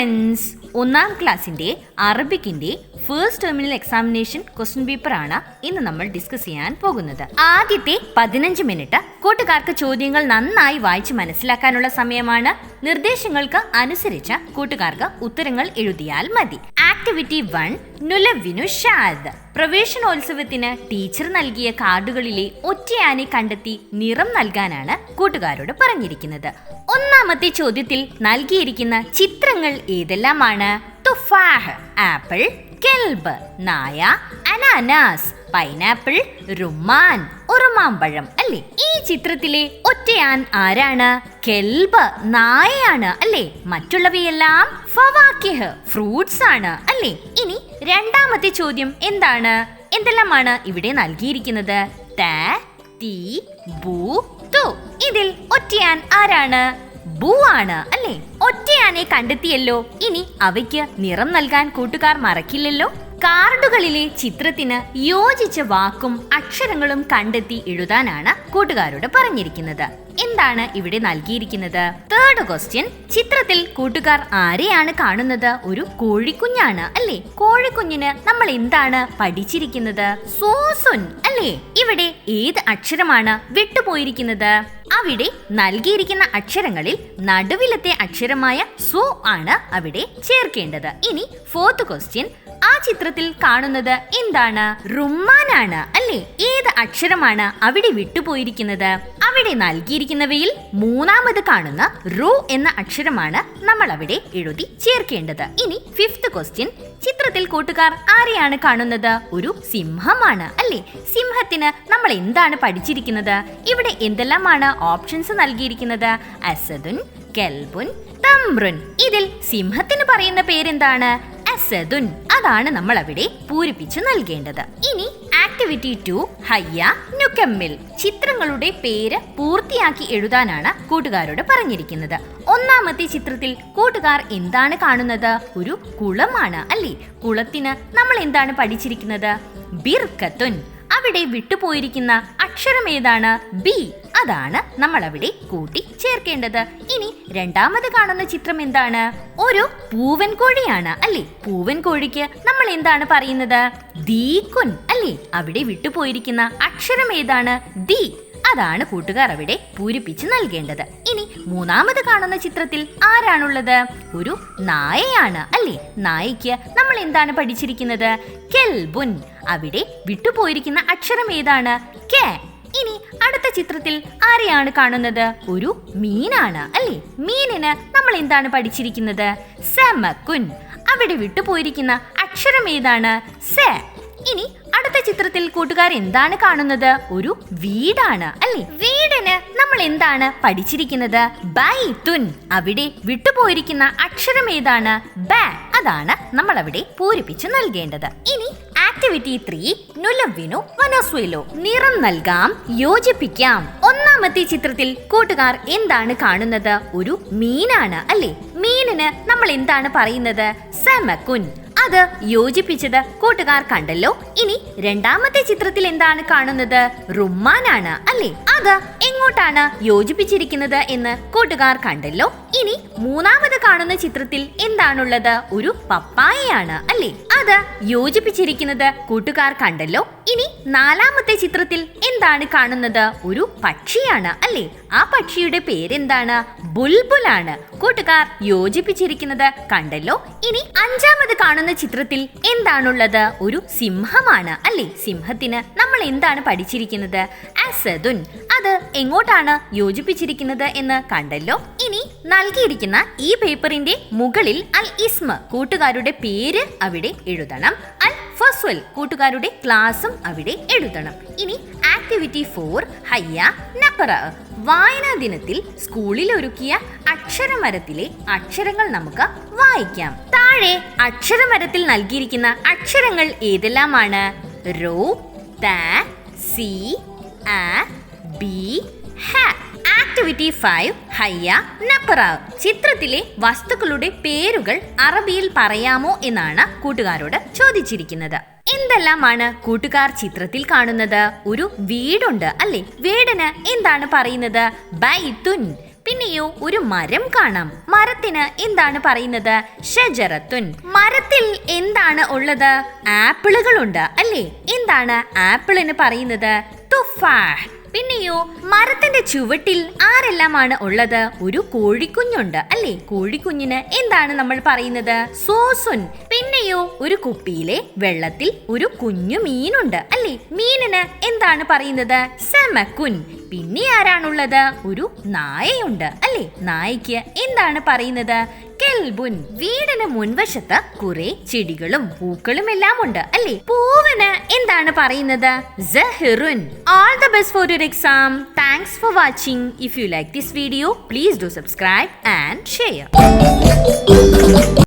Friends, ഒന്നാം ക്ലാസ്സിന്റെ അറബിക്കിന്റെ first terminal examination question paper ആണ് ഇന്ന് നമ്മൾ ഡിസ്കസ് ചെയ്യാൻ പോകുന്നത്. ആദ്യത്തെ 15 മിനിറ്റ് കൂട്ടുകാർക്ക് ചോദ്യങ്ങൾ നന്നായി വായിച്ച് മനസ്സിലാക്കാനുള്ള സമയമാണ്. നിർദ്ദേശങ്ങൾക്ക് അനുസരിച്ച് കൂട്ടുകാർക്ക് ഉത്തരങ്ങൾ എഴുതിയാൽ മതി. ആക്ടിവിറ്റി 1, നുലവിനു ഷാദ്. പ്രവേശനോത്സവത്തിന് ടീച്ചർ നൽകിയ കാർഡുകളിലെ ഒറ്റയാനെ കണ്ടെത്തി നിറം നൽകാനാണ് കൂട്ടുകാരോട് പറഞ്ഞിരിക്കുന്നത്. ഒന്നാമത്തെ ചോദ്യത്തിൽ നൽകിയിരിക്കുന്ന ചിത്രങ്ങൾ ഏതെല്ലാമാണ്? തുഫാഹ് ആപ്പിൾ, കെൽബ് നായ, അനാനാസ് പൈനാപ്പിൾ, റുമാൻ ഉറുമാമ്പഴം അല്ലേ? ഈ ചിത്രത്തിലെ ഒറ്റയാൻ ആരാണ്? കെൽബ് നായയാണ് അല്ലേ? മറ്റുള്ളവയെല്ലാം ഫവാക്കിഹ് ഫ്രൂട്ട്സ് ആണ് അല്ലേ? ഇനി രണ്ടാമത്തെ ചോദ്യം എന്താണ്? എന്തെല്ലാമാണ് ഇവിടെ നൽകിയിരിക്കുന്നത്? ത, തി, ബു, തു. ഇതിൽ ഒറ്റയാൻ ആരാണ്? ബു ആണ് അല്ലേ? ഒറ്റയാനെ കണ്ടെത്തിയല്ലോ. ഇനി അവയ്ക്ക് നിറം നൽകാൻ കൂട്ടുകാർ മറക്കില്ലല്ലോ. കാർഡുകളിലെ ചിത്രത്തിന് യോജിച്ച വാക്കും അക്ഷരങ്ങളും കണ്ടെത്തി എഴുതാനാണ് കൂട്ടുകാരോട് പറഞ്ഞിരിക്കുന്നത്. എന്താണ് ഇവിടെ നൽകിയിരിക്കുന്നത്? Third question. ചിത്രത്തിൽ കൂട്ടുകാർ ആരെയാണ് കാണുന്നത്? ഒരു കോഴിക്കുഞ്ഞാണ് അല്ലേ? കോഴിക്കുഞ്ഞിന് നമ്മൾ എന്താണ് പഠിച്ചിരിക്കുന്നത്? സോസുൻ അല്ലേ? ഇവിടെ ഏത് അക്ഷരമാണ് വിട്ടുപോയിരിക്കുന്നത്? അവിടെ നൽകിയിരിക്കുന്ന അക്ഷരങ്ങളിൽ നടുവിലത്തെ അക്ഷരമായ സോ ആണ് അവിടെ ചേർക്കേണ്ടത്. ഇനി ഫോർത്ത് ക്വസ്റ്റ്യൻ. ആ ചിത്രത്തിൽ കാണുന്നത് എന്താണ്? റുമ്മാനാണ് അല്ലേ? ഏത് അക്ഷരമാണ് അവിടെ വിട്ടുപോയിരിക്കുന്നത്? അവിടെ നൽകിയിരിക്കുന്നവയിൽ മൂന്നാമത് കാണുന്ന റു എന്ന അക്ഷരമാണ് നമ്മൾ അവിടെ എഴുതി ചേർക്കേണ്ടത്. ഇനി ഫിഫ്ത് ക്വസ്റ്റ്യൻ. ചിത്രത്തിൽ കൂട്ടുകാർ ആരെയാണ് കാണുന്നത്? ഒരു സിംഹമാണ് അല്ലേ? സിംഹത്തിന് നമ്മൾ എന്താണ് പഠിച്ചിരിക്കുന്നത്? ഇവിടെ എന്തെല്ലാമാണ് ഓപ്ഷൻസ് നൽകിയിരിക്കുന്നത്? അസദുൻ, കെൽബുൻ, തംബ്രുൻ. ഇതിൽ സിംഹത്തിന് പറയുന്ന പേരെന്താണ്? അസദുൻ. അതാണ് നമ്മൾ അവിടെ പൂരിപ്പിച്ചു നൽകേണ്ടത്. ഇനി ആക്ടിവിറ്റി 2, ഹയ്യ നുക്കമ്മിൽ. ചിത്രങ്ങളുടെ പേര് പൂർത്തിയാക്കി എഴുതാനാണ് കൂട്ടുകാരോട് പറഞ്ഞിരിക്കുന്നത്. ഒന്നാമത്തെ ചിത്രത്തിൽ കൂട്ടുകാർ എന്താണ് കാണുന്നത്? ഒരു കുളമാണ് അല്ലേ? കുളത്തിന് നമ്മൾ എന്താണ് പഠിച്ചിരിക്കുന്നത്? ബിർക്കത്തുൻ. അവിടെ വിട്ടുപോയിരിക്കുന്ന അക്ഷരം ഏതാണ്? ബി. അതാണ് നമ്മൾ അവിടെ കൂട്ടി ചേർക്കേണ്ടത്. ഇനി രണ്ടാമത് കാണുന്ന ചിത്രം എന്താണ്? ഒരു പൂവൻ കോഴിയാണ് അല്ലേ? പൂവൻ കോഴിക്ക് നമ്മൾ എന്താണ് പറയുന്നത്? ദീക്കുൻ അല്ലേ? അവിടെ വിട്ടുപോയിരിക്കുന്ന അക്ഷരം ഏതാണ്? ദി. അതാണ് കൂട്ടുകാർ അവിടെ പൂരിപ്പിച്ച് നൽകേണ്ടത്. ഇനി മൂന്നാമത് കാണുന്ന ചിത്രത്തിൽ ആരാണുള്ളത്? ഒരു നായയാണ് അല്ലേ? നായയ്ക്ക് നമ്മൾ എന്താണ് പഠിച്ചിരിക്കുന്നത്? കെൽബുൻ. അവിടെ വിട്ടുപോയിരിക്കുന്ന അക്ഷരം ഏതാണ്? കെ. ഇനി അടുത്ത ചിത്രത്തിൽ ആരെയാണ് കാണുന്നത്? ഒരു മീനാണ് അല്ലേ? മീനിന് നമ്മൾ എന്താണ് പഠിച്ചിരിക്കുന്നത്? സമക്കുൻ. അവിടെ വിട്ടുപോയിരിക്കുന്ന അക്ഷരം ഏതാണ്? സെ. ഇനി അടുത്ത ചിത്രത്തിൽ കൂട്ടുകാർ എന്താണ് കാണുന്നത്? ഒരു വീടാണ് അല്ലേ? വീടിന് നമ്മൾ എന്താണ് പഠിച്ചിരിക്കുന്നത്? ബൈത്തുൻ. അവിടെ വിട്ടുപോയിരിക്കുന്ന അക്ഷരം ഏതാണ്? ബ. അതാണ് നമ്മൾ അവിടെ പൂരിപ്പിച്ചു നൽകേണ്ടത്. ഇനി ആക്ടിവിറ്റി 3, നുലവിനു വനസ്വലോ. നിറം നൽകാം, യോജിപ്പിക്കാം. ഒന്നാമത്തെ ചിത്രത്തിൽ കൂട്ടുകാർ എന്താണ് കാണുന്നത്? ഒരു മീനാണ് അല്ലേ? മീനിന് നമ്മൾ എന്താണ് പറയുന്നത്? സമക്കുൻ. അത് യോജിപ്പിച്ചത് കൂട്ടുകാർ കണ്ടല്ലോ. ഇനി രണ്ടാമത്തെ ചിത്രത്തിൽ എന്താണ് കാണുന്നത്? റുമ്മാനാണ് അല്ലേ? അത് എങ്ങോട്ടാണ് യോജിപ്പിച്ചിരിക്കുന്നത് എന്ന് കൂട്ടുകാർ കണ്ടല്ലോ. ഇനി മൂന്നാമത് കാണുന്ന ചിത്രത്തിൽ എന്താണുള്ളത്? ഒരു പപ്പായയാണ് അല്ലേ? അത് യോജിപ്പിച്ചിരിക്കുന്നത് കൂട്ടുകാർ കണ്ടല്ലോ. ഇനി നാലാമത്തെ ചിത്രത്തിൽ എന്താണ് കാണുന്നത്? ഒരു പക്ഷിയാണ് അല്ലേ? ആ പക്ഷിയുടെ പേരെന്താണ്? ബുൽബുലാണ്. കൂട്ടുകാർ യോജിപ്പിച്ചിരിക്കുന്നത് കണ്ടല്ലോ. ഇനി അഞ്ചാമത് കാണുന്ന ചിത്രത്തിൽ എന്താണുള്ളത്? ഒരു സിംഹമാണ് അല്ലേ? സിംഹത്തിന് നമ്മൾ എന്താണ് പഠിച്ചിരിക്കുന്നത്? അസദുൻ. അത് എങ്ങോട്ടാണ് യോജിപ്പിച്ചിരിക്കുന്നത് എന്ന് കണ്ടല്ലോ. ഇനി നൽകിയിരിക്കുന്ന ഈ പേപ്പറിന്റെ മുകളിൽ അൽ ഇസ്മ കൂട്ടുകാരുടെ പേര് അവിടെ എഴുതണം. അൽ ഫസ്വൽ കൂട്ടുകാരുടെ ക്ലാസും അവിടെ എഴുതണം. ഇനി ആക്ടിവിറ്റി 4, ഹയ്യ നഖറ. വായനാ ദിനത്തിൽ സ്കൂളിൽ ഒരുക്കിയ അക്ഷരമരത്തിലെ അക്ഷരങ്ങൾ നമുക്ക് വായിക്കാം. താഴെ അക്ഷരമരത്തിൽ നൽകിയിരിക്കുന്ന അക്ഷരങ്ങൾ ഏതെല്ലാമാണ്? റോ, ത, സി, അ, ബി, ഹ. ആക്ടിവിറ്റി 5, ഹയ്യ നഖറ. ചിത്രത്തിലെ വസ്തുക്കളുടെ പേരുകൾ അറബിയിൽ പറയാമോ എന്നാണ് കൂട്ടുകാരോട് ചോദിച്ചിരിക്കുന്നത്. എന്തെല്ലാമാണ് കൂട്ടുകാർ ചിത്രത്തിൽ കാണുന്നത്? ഒരു വീടുണ്ട് അല്ലേ? വീടിന് എന്താണ് പറയുന്നത്? ബൈത്തുൻ. പിന്നെ പിന്നെയോ ഒരു മരം കാണാം. മരത്തിന് എന്താണ് പറയുന്നത്? ഷജറത്തുൻ. മരത്തിൽ എന്താണ് ഉള്ളത്? ആപ്പിളുകളുണ്ട് അല്ലേ? എന്താണ് ആപ്പിളിന് പറയുന്നത്? തുഫാഹ്. പിന്നെയോ മരത്തിന്റെ ചുവട്ടിൽ ആരെല്ലാമാണ് ഉള്ളത്? ഒരു കോഴിക്കുഞ്ഞുണ്ട് അല്ലേ? കോഴിക്കുഞ്ഞിന് എന്താണ് നമ്മൾ പറയുന്നത്? സോസുൻ. പിന്നെയോ ഒരു കുപ്പിയിലെ വെള്ളത്തിൽ ഒരു കുഞ്ഞു മീനുണ്ട് അല്ലേ? മീനിന് എന്താണ് പറയുന്നത്? സമക്കുൻ. പിന്നെ ആരാണുള്ളത്? ഒരു നായയുണ്ട് അല്ലേ? നായയ്ക്ക് എന്താണ് പറയുന്നത്? കെൽബുൻ. വീടിന് മുൻവശത്ത് കുറെ ചെടികളും പൂക്കളും എല്ലാം ഉണ്ട് അല്ലേ? പൂവിന് എന്താണ് പറയുന്നത്? സഹറുൻ. All the best for your exam. Thanks for watching. If you like this video, please do subscribe and share.